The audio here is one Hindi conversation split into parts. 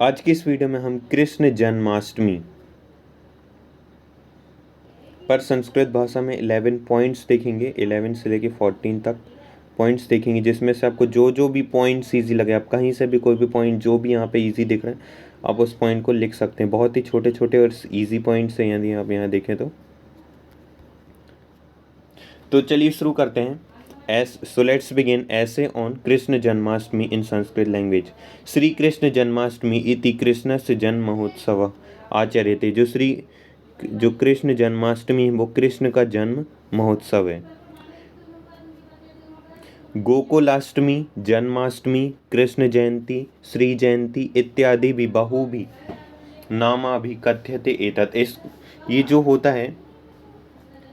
आज की इस वीडियो में हम कृष्ण जन्माष्टमी पर संस्कृत भाषा में 11 पॉइंट्स देखेंगे। 11 से लेके 14 तक पॉइंट्स देखेंगे, जिसमें से आपको जो जो भी पॉइंट्स ईजी लगे, आप कहीं से भी कोई भी पॉइंट जो भी यहाँ पे ईजी दिख रहा है आप उस पॉइंट को लिख सकते हैं। बहुत ही छोटे छोटे और ईजी पॉइंट्स हैं यदि आप यहाँ देखें तो चलिए शुरू करते हैं। So let's begin essay on Krishna Janmashtami in Sanskrit language। Shri Krishna Janmashtami इति कृष्णस्य जन्म महोत्सव आचर्यते। जो कृष्ण जन्माष्टमी है वो कृष्ण का जन्म महोत्सव है। गोकुलाष्टमी, जन्माष्टमी, कृष्ण जयंती, श्री जयंती इत्यादि भी बहुभी नामाभि कथ्यते एतत्। ये जो होता है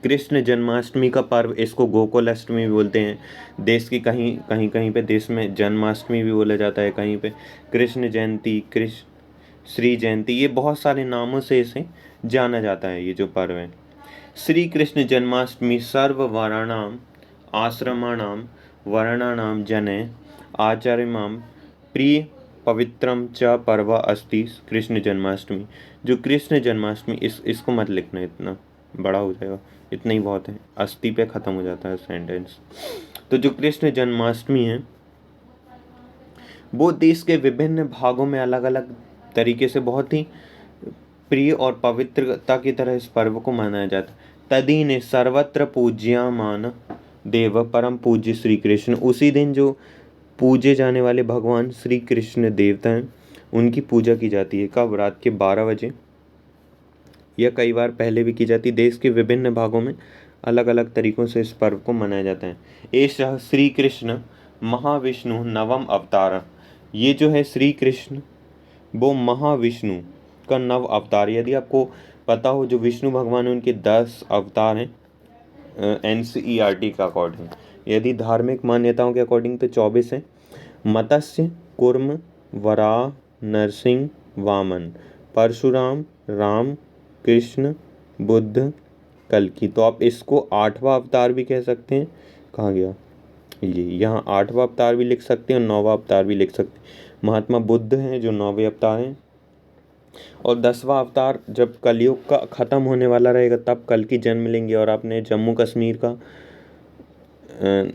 कृष्ण जन्माष्टमी का पर्व, इसको गोकुल अष्टमी भी बोलते हैं। देश की कहीं पे देश में जन्माष्टमी भी बोला जाता है, कहीं पे कृष्ण जयंती, श्री जयंती, ये बहुत सारे नामों से इसे जाना जाता है ये जो पर्व है। श्री कृष्ण जन्माष्टमी सर्व वर्णानाम आश्रमाणाम वर्णानाम जने आचर्यमाम प्रिय पवित्रम च पर्व अस्ति कृष्ण जन्माष्टमी। जो कृष्ण जन्माष्टमी, इसको मत लिखना, इतना बड़ा हो जाएगा, इतना ही बहुत है, अस्थि पे ख़त्म हो जाता है सेंटेंस। तो जो कृष्ण जन्माष्टमी है वो देश के विभिन्न भागों में अलग अलग तरीके से बहुत ही प्रिय और पवित्रता की तरह इस पर्व को मनाया जाता है। तदीने सर्वत्र पूज्यमान देव परम पूज्य श्री कृष्ण। उसी दिन जो पूजे जाने वाले भगवान श्री कृष्ण देवता हैं उनकी पूजा की जाती है। कब? रात के 12 बजे, या कई बार पहले भी की जाती। देश के विभिन्न भागों में अलग अलग तरीकों से इस पर्व को मनाया जाता है। एषः श्री कृष्ण महाविष्णु नवम अवतार। ये जो है श्री कृष्ण वो महाविष्णु का नव अवतार। यदि आपको पता हो जो विष्णु भगवान है उनके 10 अवतार हैं NCERT का अकॉर्डिंग। यदि धार्मिक मान्यताओं के अकॉर्डिंग तो 24 हैं। मत्स्य, कूर्म, वराह, नरसिंह, वामन, परशुराम, राम, कृष्ण, बुद्ध, कल्कि। तो आप इसको 8वां अवतार भी कह सकते हैं। कहाँ गया ये? यहाँ 8वां अवतार भी लिख सकते हैं और 9वां अवतार भी लिख सकते हैं। महात्मा बुद्ध हैं जो 9वें अवतार हैं, और 10वां अवतार जब कलयुग का ख़त्म होने वाला रहेगा तब कल्कि जन्म लेंगे। और आपने जम्मू कश्मीर का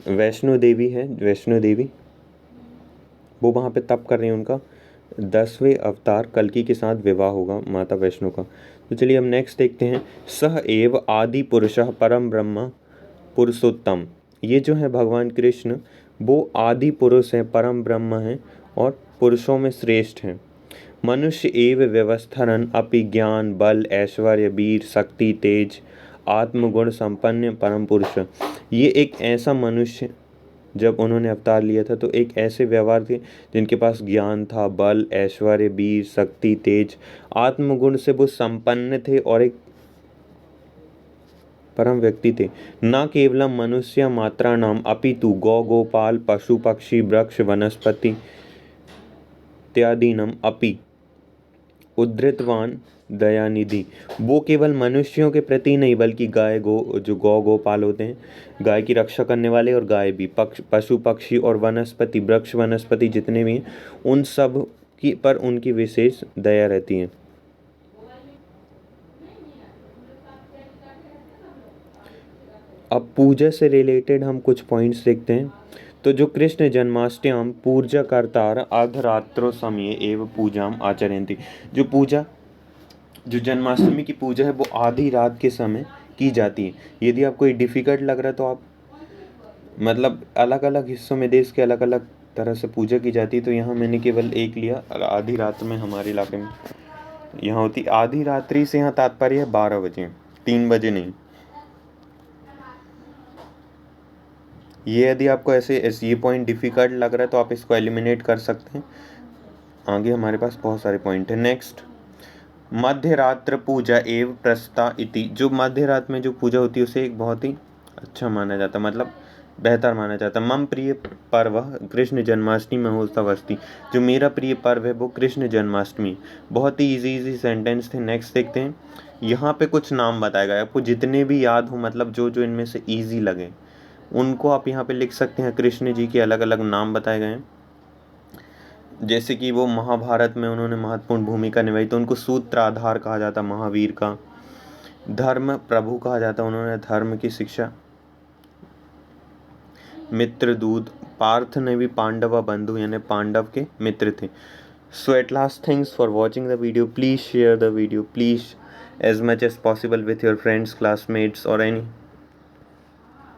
वैष्णो देवी है, वैष्णो देवी, वो वहाँ पे तप कर रहे हैं। उनका 10वें अवतार कल्कि के साथ विवाह होगा माता वैष्णो का। तो चलिए अब नेक्स्ट देखते हैं। सह एव आदि पुरुषः परम ब्रह्म पुरुषोत्तम। ये जो है भगवान कृष्ण वो आदि पुरुष हैं, परम ब्रह्म हैं और पुरुषों में श्रेष्ठ हैं। मनुष्य एव व्यवस्थरन अपि ज्ञान बल ऐश्वर्य वीर शक्ति तेज आत्मगुण संपन्न परम पुरुष। ये एक ऐसा मनुष्य, जब उन्होंने अवतार लिया था तो एक ऐसे व्यवहार थे जिनके पास ज्ञान था, बल ऐश्वर्य वीर शक्ति तेज आत्मगुण से वो संपन्न थे और एक परम व्यक्ति थे। न केवलम मनुष्य मात्रा नाम अपितु गौ गोपाल पशु पक्षी वृक्ष वनस्पति इत्यादीनम अपि उद्धृतवान दयानिधि। वो केवल मनुष्यों के प्रति नहीं बल्कि गाय जो गौ गोपाल होते हैं, गाय की रक्षा करने वाले, और गाय भी, पशु पक्षी और वनस्पति वृक्ष वनस्पति जितने भी हैं उन सब की पर उनकी विशेष दया रहती है। अब पूजा से रिलेटेड हम कुछ पॉइंट्स देखते हैं। तो जो कृष्ण जन्माष्टमी पूजा कर्तार अर्धरात्रो समय एवं पूजाम आचरयन्ति। जो जन्माष्टमी की पूजा है वो आधी रात के समय की जाती है। यदि आपको ये डिफ़िकल्ट लग रहा है तो आप मतलब अलग अलग हिस्सों में देश के अलग अलग तरह से पूजा की जाती है। तो यहाँ मैंने केवल एक लिया, आधी रात में हमारे इलाके में यहाँ होती। आधी रात्रि से यहाँ तात्पर्य है 12 बजे, 3 बजे नहीं। ये यदि आपको ऐसे ये पॉइंट डिफ़िकल्ट लग रहा है तो आप इसको एलिमिनेट कर सकते हैं। आगे हमारे पास बहुत सारे पॉइंट हैं। नेक्स्ट, मध्य रात्र पूजा एवं प्रस्ता इति। जो मध्य रात में जो पूजा होती है उसे एक बहुत ही अच्छा माना जाता है, मतलब बेहतर माना जाता है। मम प्रिय पर्व कृष्ण जन्माष्टमी महोत्सव अस्ति। जो मेरा प्रिय पर्व है वो कृष्ण जन्माष्टमी। बहुत ही इजी सेंटेंस थे। नेक्स्ट देखते हैं। यहाँ पे कुछ नाम बताए गए, आपको जितने भी याद हो, मतलब जो जो इनमें से ईजी लगे उनको आप यहाँ पे लिख सकते हैं। कृष्ण जी के अलग अलग नाम बताए गए हैं। जैसे कि वो महाभारत में उन्होंने महत्वपूर्ण भूमिका निभाई, तो उनको सूत्राधार कहा जाता, महावीर का। धर्म प्रभु कहा जाता, उन्होंने धर्म की शिक्षा। मित्रदूत, पार्थ ने भी पांडव बंधु यानी पांडव के मित्र थे। So at last, thanks for watching the video. Please share the video, please as much as possible with your friends, classmates, or any